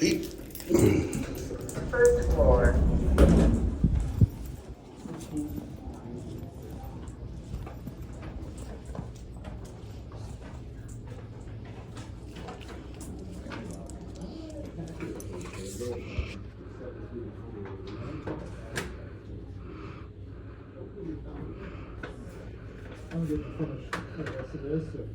First floor. I'm good to finish the rest of this.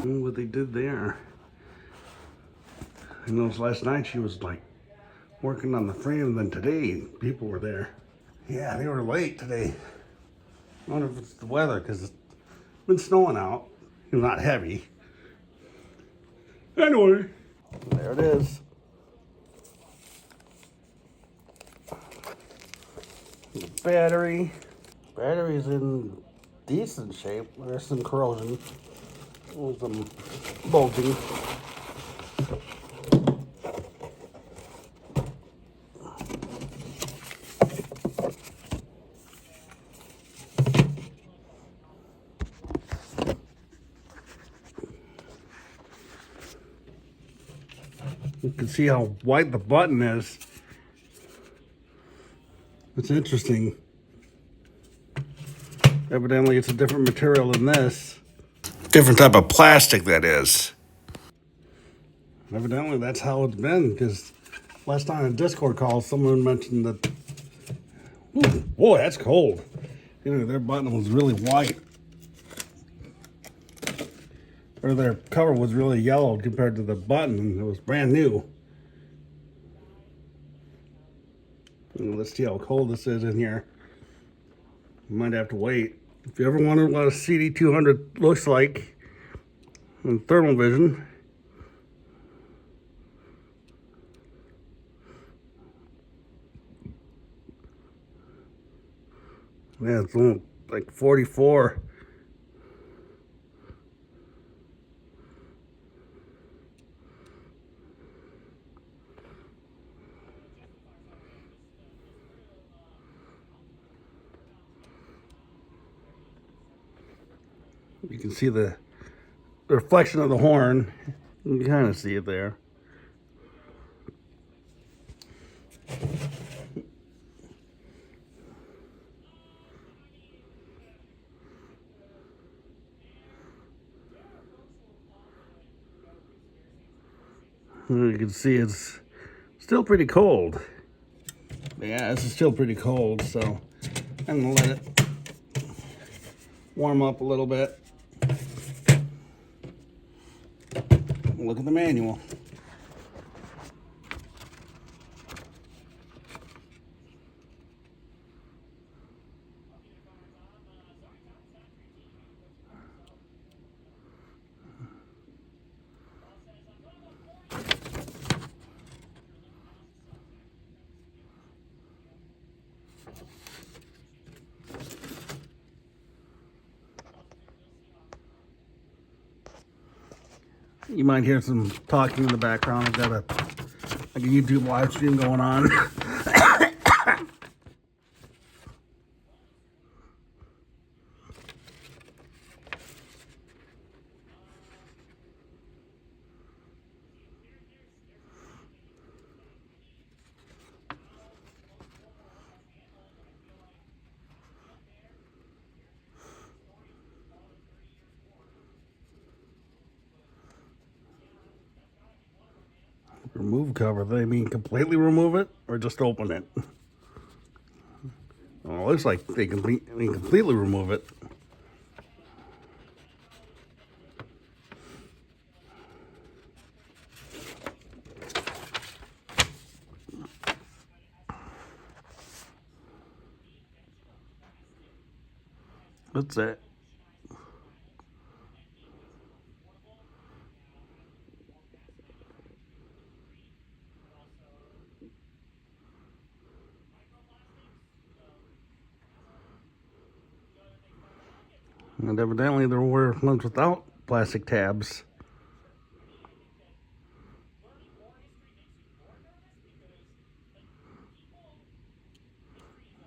What they did there. I noticed last night she was like working on the frame, and then today people were there. Yeah, they were late today. I wonder if it's the weather because it's been snowing out. Not heavy. Anyway, there it is. The battery. Battery's in decent shape. There's some corrosion. There's some bulging. You can see how white the button is. It's interesting. Evidently it's a different material than this. Different type of plastic, that is. Evidently that's how it's been, because last time in Discord call someone mentioned that, ooh, boy, that's cold. You know, their button was really white. Or their cover was really yellow compared to the button, and it was brand new. Let's see how cold this is in here. You might have to wait. If you ever wondered what a CD200 looks like in thermal vision, yeah, it's only like 44. You can see the reflection of the horn. You can kind of see it there. You can see it's still pretty cold. Yeah, this is still pretty cold, so I'm gonna let it warm up a little bit. Look at the manual. You might hear some talking in the background. I've got a YouTube live stream going on. Remove cover. They mean completely remove it or just open it? Well, it looks like they completely remove it. That's it. And evidently there were ones without plastic tabs.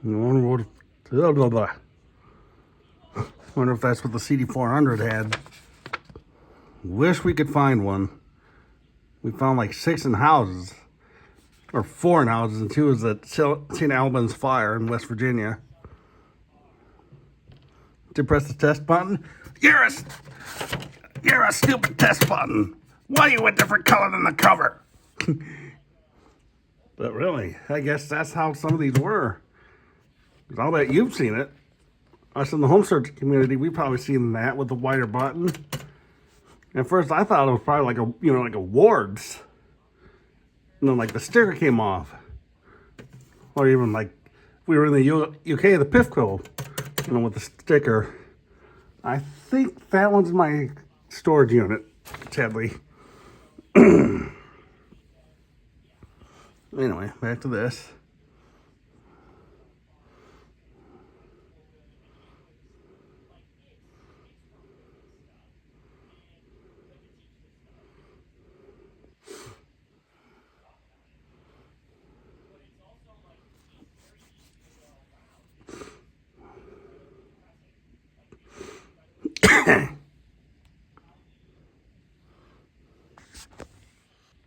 I wonder what, blah, blah, blah. Wonder if that's what the CD400 had. Wish we could find one. We found like 6 in houses, or 4 in houses, and 2 was at St. Albans Fire in West Virginia. Did you press the test button? You're a stupid test button. Why are you a different color than the cover? But really, I guess that's how some of these were. I'll bet you've seen it. Us in the home search community, we've probably seen that with the wider button. At first, I thought it was probably like a Ward's. And then like the sticker came off. Or even like, if we were in the UK, the Pifco, with the sticker. I think that one's my storage unit, sadly. Anyway, back to this.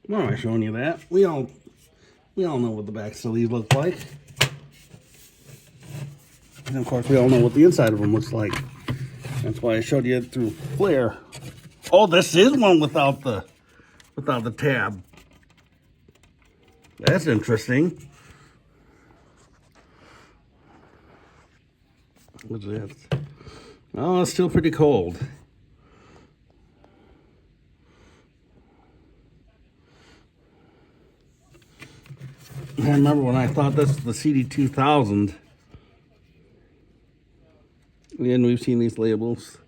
Why am I showing you that? We all know what the backs of these look like. And of course we all know what the inside of them looks like. That's why I showed you it through FLIR. Oh, this is one without the tab. That's interesting. What's this? Oh, it's still pretty cold. I remember when I thought this was the CD200. And we've seen these labels.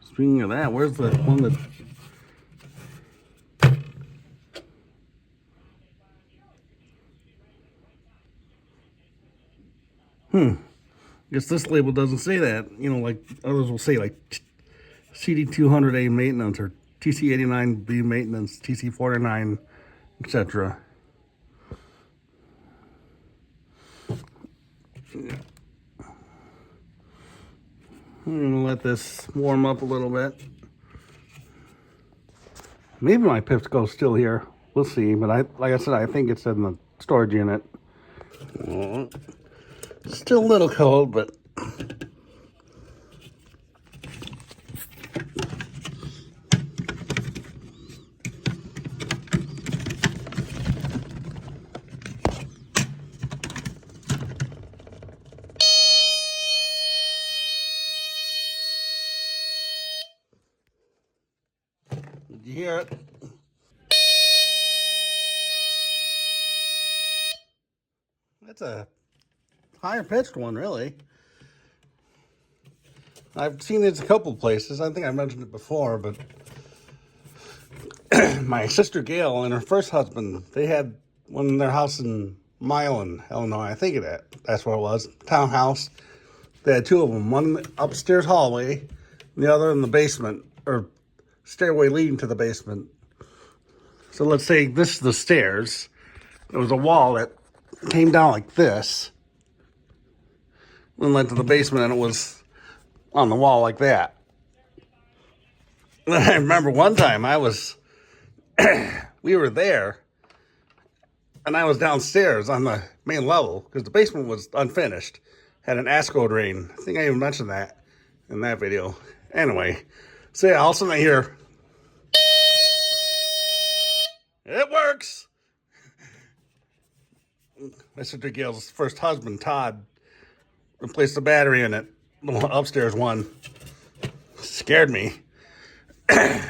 Speaking of that, where's the one that... Guess this label doesn't say that. Like others will say like CD200A maintenance or TC89B maintenance, TC49, etc. I'm gonna let this warm up a little bit. Maybe my Pifco's still here. We'll see. But like I said, I think it's in the storage unit. Still a little cold, but did you hear it? That's a higher pitched one, really. I've seen it a couple places. I think I mentioned it before, but my sister Gail and her first husband, they had one in their house in Milan, Illinois. I think that's where it was. Townhouse. They had 2 of them. One in the upstairs hallway, the other in the basement, or stairway leading to the basement. So let's say this is the stairs. There was a wall that came down like this and led to the basement, and it was on the wall like that. And I remember one time we were there, and I was downstairs on the main level because the basement was unfinished. Had an ASCO drain. I think I even mentioned that in that video. Anyway, so yeah, all of a sudden I hear, it works. My sister Gail's first husband, Todd, replaced the battery in it, the upstairs one. Scared me. Then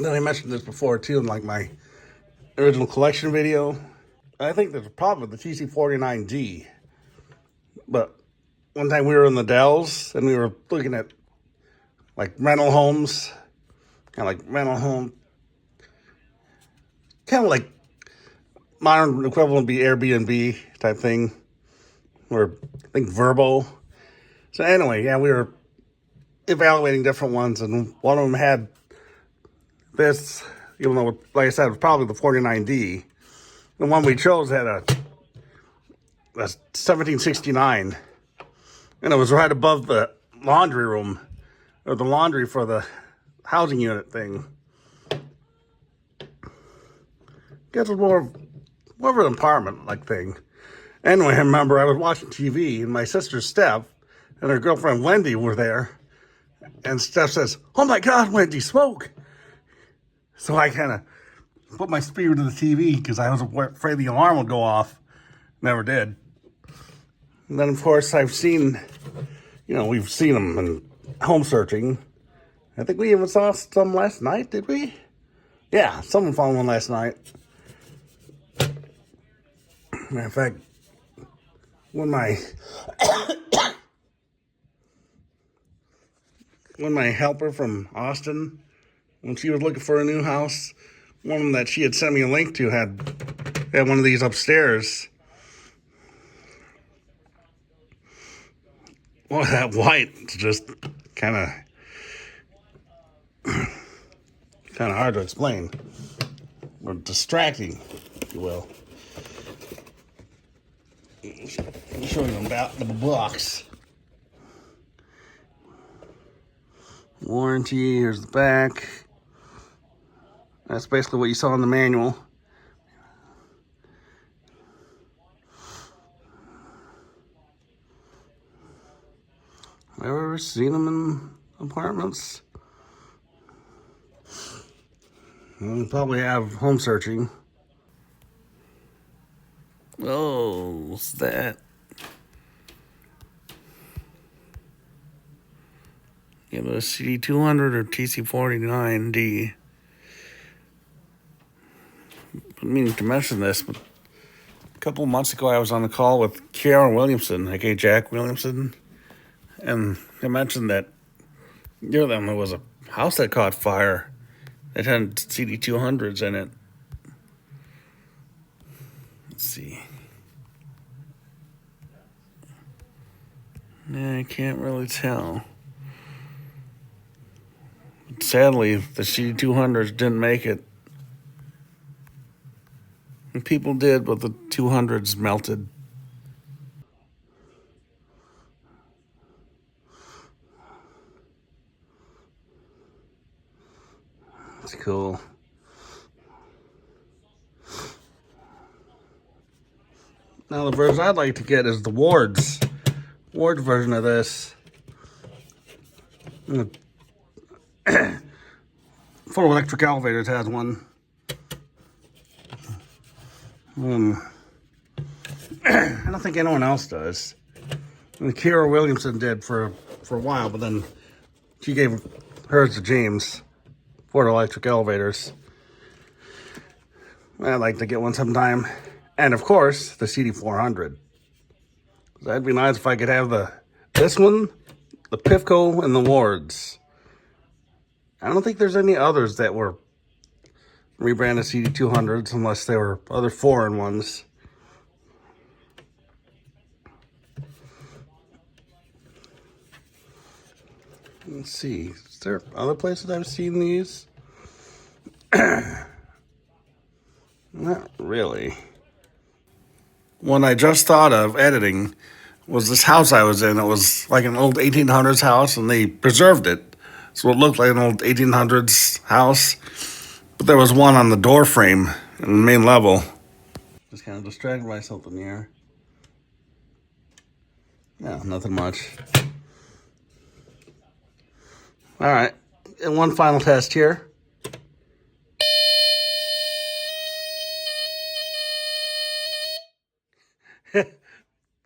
I mentioned this before too in like my original collection video. I think there's a problem with the TC49D. But one time we were in the Dells and we were looking at like rental homes, kind of like modern equivalent would be Airbnb type thing, or I think Verbo. So anyway, yeah, we were evaluating different ones, and one of them had this, even though, like I said, it was probably the 49D. The one we chose had That's 1769, and it was right above the laundry room, or the laundry for the housing unit thing. Gets more of an apartment like thing. Anyway, I remember I was watching TV, and my sister Steph and her girlfriend Wendy were there, and Steph says, "Oh my God, Wendy, smoke!" So I kind of put my spear to the TV because I was afraid the alarm would go off. Never did. And then, of course, we've seen them in home searching. I think we even saw some last night, did we? Yeah, someone found one last night. Matter of fact, when my helper from Austin, when she was looking for a new house, one of them that she had sent me a link to had one of these upstairs. Well, that white's just kind of hard to explain, or distracting, if you will. I'm showing them about the box. Warranty, here's the back. That's basically what you saw in the manual. I've ever seen them in apartments. We probably have home searching. Oh, what's that? Either a CD200 or TC49D. I'm meaning to mention this, but a couple of months ago I was on a call with Karen Williamson, aka Jack Williamson, and they mentioned that near them there was a house that caught fire that had CD200s in it. Let's see. Yeah, I can't really tell. Sadly, the CD200s didn't make it. And people did, but the 200s melted. That's cool. Now the version I'd like to get is the Ward's version of this. Full electric elevators has one. I don't think anyone else does. And Kira Williamson did for a while, but then she gave hers to James. Ford electric elevators. I'd like to get one sometime. And of course, the CD400. That'd be nice if I could have this one, the Pifco, and the Wards. I don't think there's any others that were rebranded CD200s unless they were other foreign ones. Let's see. Is there other places I've seen these? Not really. One I just thought of editing was this house I was in. It was like an old 1800s house, and they preserved it. So it looked like an old 1800s house. But there was one on the door frame in the main level. Just kind of distracted by something here. No, nothing much. All right, and one final test here.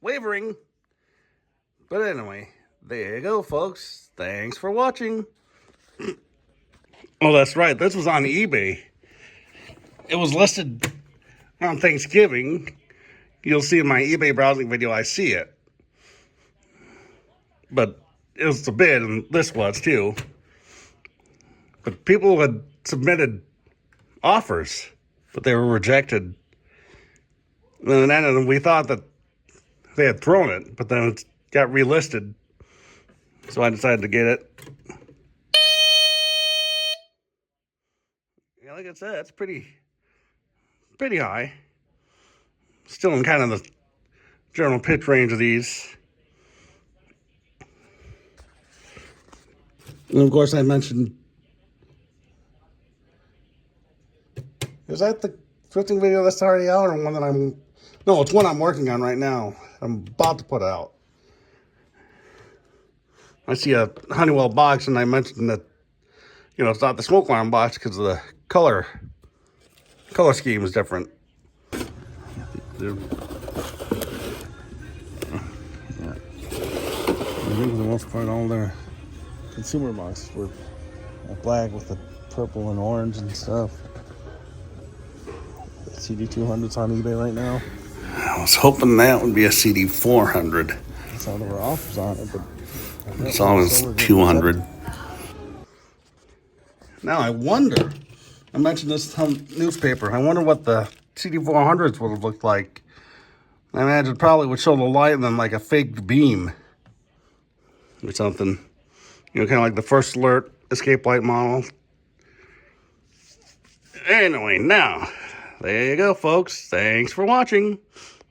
Wavering. But anyway, there you go, folks. Thanks for watching. Oh, that's right. This was on eBay. It was listed on Thanksgiving. You'll see in my eBay browsing video, I see it. But it was a bid, and this was too. But people had submitted offers, but they were rejected. And then we thought that they had thrown it, but then it got relisted. So I decided to get it. Yeah, like I said, it's pretty high. Still in kind of the general pitch range of these. And of course, I mentioned. Is that the drifting video that's already out, or one that I'm? No, it's one I'm working on right now. I'm about to put out. I see a Honeywell box, and I mentioned that, you know, it's not the smoke alarm box because the color scheme is different. Yeah. I think for the most part, all their consumer boxes were black with the purple and orange and stuff. The CD200's on eBay right now. I was hoping that would be a CD400. I saw there were offers on it, but It's always 200. Now I wonder, I mentioned this to some newspaper, I wonder what the CD400s would have looked like. I imagine it probably would show the light and then like a fake beam or something. You know, kind of like the first alert escape light model. Anyway, now, there you go, folks. Thanks for watching.